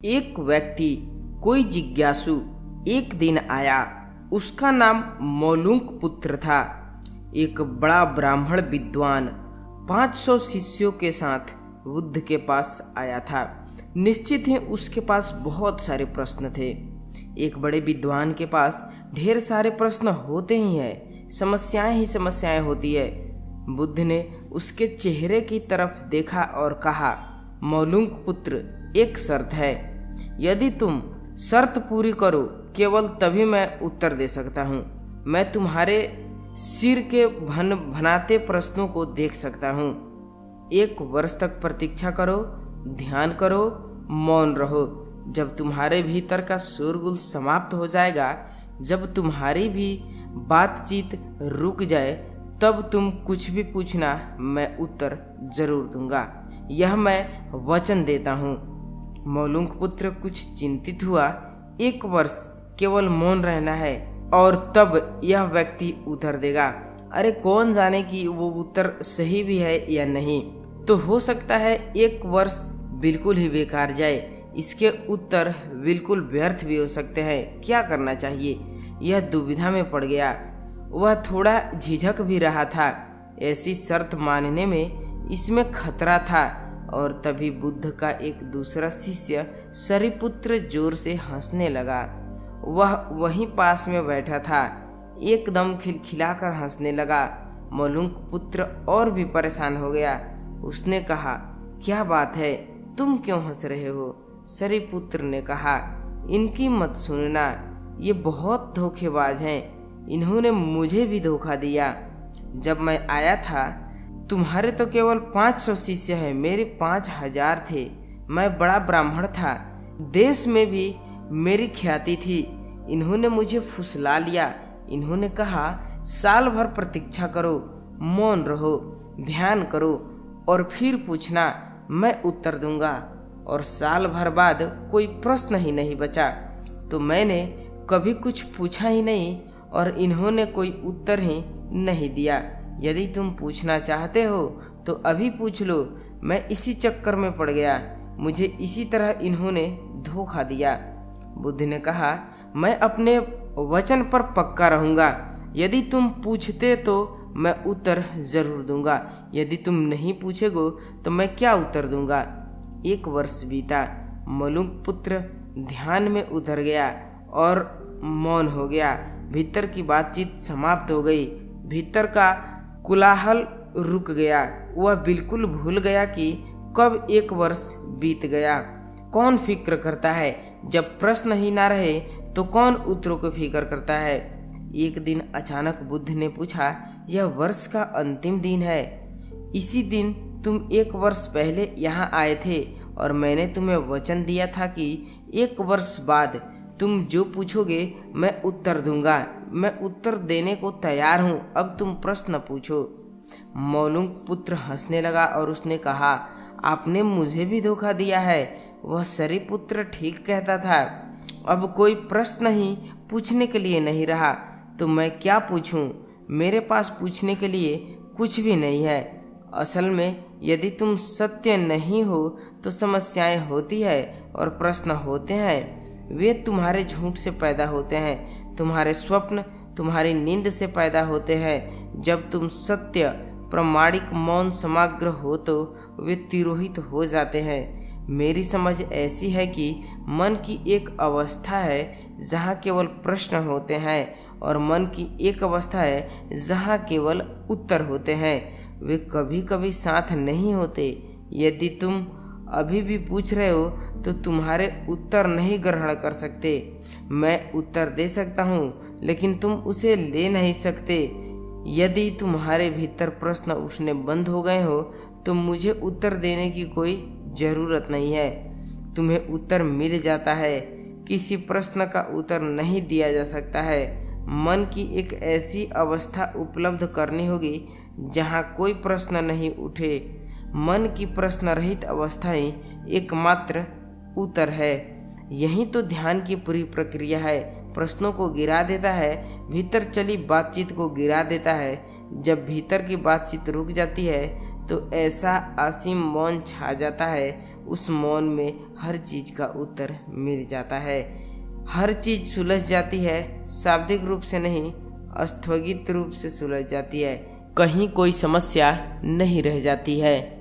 एक व्यक्ति कोई जिज्ञासु एक दिन आया। उसका नाम मौलुक पुत्र था। एक बड़ा ब्राह्मण विद्वान 500 शिष्यों के साथ बुद्ध के पास आया था। निश्चित ही उसके पास बहुत सारे प्रश्न थे। एक बड़े विद्वान के पास ढेर सारे प्रश्न होते ही हैं, समस्याएं ही समस्याएं होती है। बुद्ध ने उसके चेहरे की तरफ देखा और कहा, मौलुक पुत्र, एक शर्त है। यदि तुम शर्त पूरी करो, केवल तभी मैं उत्तर दे सकता हूँ। मैं तुम्हारे सिर के भनाते प्रश्नों को देख सकता हूँ। 1 वर्ष तक प्रतीक्षा करो, ध्यान करो, मौन रहो। जब तुम्हारे भीतर का शोरगुल समाप्त हो जाएगा, जब तुम्हारी भी बातचीत रुक जाए, तब तुम कुछ भी पूछना, मैं उत्तर जरूर दूंगा। यह मैं वचन देता हूँ। मौलुक पुत्र कुछ चिंतित हुआ। 1 वर्ष केवल मौन रहना है और तब यह व्यक्ति उत्तर देगा। अरे कौन जाने कि वो उत्तर सही भी है या नहीं। तो हो सकता है 1 वर्ष बिल्कुल ही बेकार जाए, इसके उत्तर बिल्कुल व्यर्थ भी हो सकते हैं। क्या करना चाहिए, यह दुविधा में पड़ गया। वह थोड़ा झिझक भी रहा था। ऐसी शर्त मानने में इसमें खतरा था। और तभी बुद्ध का एक दूसरा शिष्य सरिपुत्र जोर से हंसने लगा। वह वहीं पास में बैठा था, एकदम खिलखिलाकर हंसने लगा। मौलुक पुत्र और भी परेशान हो गया। उसने कहा, क्या बात है, तुम क्यों हंस रहे हो? सरिपुत्र ने कहा, इनकी मत सुनना, ये बहुत धोखेबाज हैं। इन्होंने मुझे भी धोखा दिया। जब मैं आया था, तुम्हारे तो केवल 500 शिष्य हैं, मेरे 5000 थे। मैं बड़ा ब्राह्मण था, देश में भी मेरी ख्याति थी। इन्होंने मुझे फुसला लिया। इन्होंने कहा, साल भर प्रतीक्षा करो, मौन रहो, ध्यान करो और फिर पूछना, मैं उत्तर दूंगा। और साल भर बाद कोई प्रश्न ही नहीं बचा। तो मैंने कभी कुछ पूछा ही नहीं और इन्होंने कोई उत्तर ही नहीं दिया। यदि तुम पूछना चाहते हो तो अभी पूछ लो। मैं इसी चक्कर में पड़ गया, मुझे इसी तरह इन्होंने धोखा दिया। बुद्ध ने कहा, मैं अपने वचन पर पक्का रहूंगा। यदि तुम पूछते तो मैं उत्तर जरूर दूंगा। यदि तुम नहीं पूछोगे तो मैं क्या उत्तर दूंगा। 1 वर्ष बीता। मौलुक पुत्र ध्यान में उतर गया और मौन हो गया। भीतर की बातचीत समाप्त हो गई। भीतर का कोलाहल रुक गया। वह बिल्कुल भूल गया कि कब 1 वर्ष बीत गया। कौन फिक्र करता है? जब प्रश्न ही ना रहे तो कौन उत्तरों को फिक्र करता है? एक दिन अचानक बुद्ध ने पूछा, यह वर्ष का अंतिम दिन है। इसी दिन तुम 1 वर्ष पहले यहाँ आए थे और मैंने तुम्हें वचन दिया था कि 1 वर्ष बाद तुम जो पूछोगे मैं उत्तर दूंगा। मैं उत्तर देने को तैयार हूँ, अब तुम प्रश्न पूछो। मौलुक पुत्र हंसने लगा और उसने कहा, आपने मुझे भी धोखा दिया है। वह सरिपुत्र ठीक कहता था। अब कोई प्रश्न ही पूछने के लिए नहीं रहा, तो मैं क्या पूछूं? मेरे पास पूछने के लिए कुछ भी नहीं है। असल में यदि तुम सत्य नहीं हो तो समस्याएं होती है और प्रश्न होते हैं। वे तुम्हारे झूठ से पैदा होते हैं, तुम्हारे स्वप्न तुम्हारी नींद से पैदा होते हैं। जब तुम सत्य प्रामाणिक मौन समग्र हो तो वे तिरोहित हो जाते हैं। मेरी समझ ऐसी है कि मन की एक अवस्था है जहाँ केवल प्रश्न होते हैं और मन की एक अवस्था है जहाँ केवल उत्तर होते हैं। वे कभी कभी साथ नहीं होते। यदि तुम अभी भी पूछ रहे हो तो तुम्हारे उत्तर नहीं ग्रहण कर सकते। मैं उत्तर दे सकता हूँ लेकिन तुम उसे ले नहीं सकते। यदि तुम्हारे भीतर प्रश्न उठने बंद हो गए हो तो मुझे उत्तर देने की कोई ज़रूरत नहीं है। तुम्हें उत्तर मिल जाता है। किसी प्रश्न का उत्तर नहीं दिया जा सकता है। मन की एक ऐसी अवस्था उपलब्ध करनी होगी जहाँ कोई प्रश्न नहीं उठे। मन की प्रश्न रहित अवस्था ही एकमात्र उत्तर है। यही तो ध्यान की पूरी प्रक्रिया है। प्रश्नों को गिरा देता है, भीतर चली बातचीत को गिरा देता है। जब भीतर की बातचीत रुक जाती है तो ऐसा असीम मौन छा जाता है, उस मौन में हर चीज का उत्तर मिल जाता है। हर चीज सुलझ जाती है, शाब्दिक रूप से नहीं, स्थगित रूप से सुलझ जाती है। कहीं कोई समस्या नहीं रह जाती है।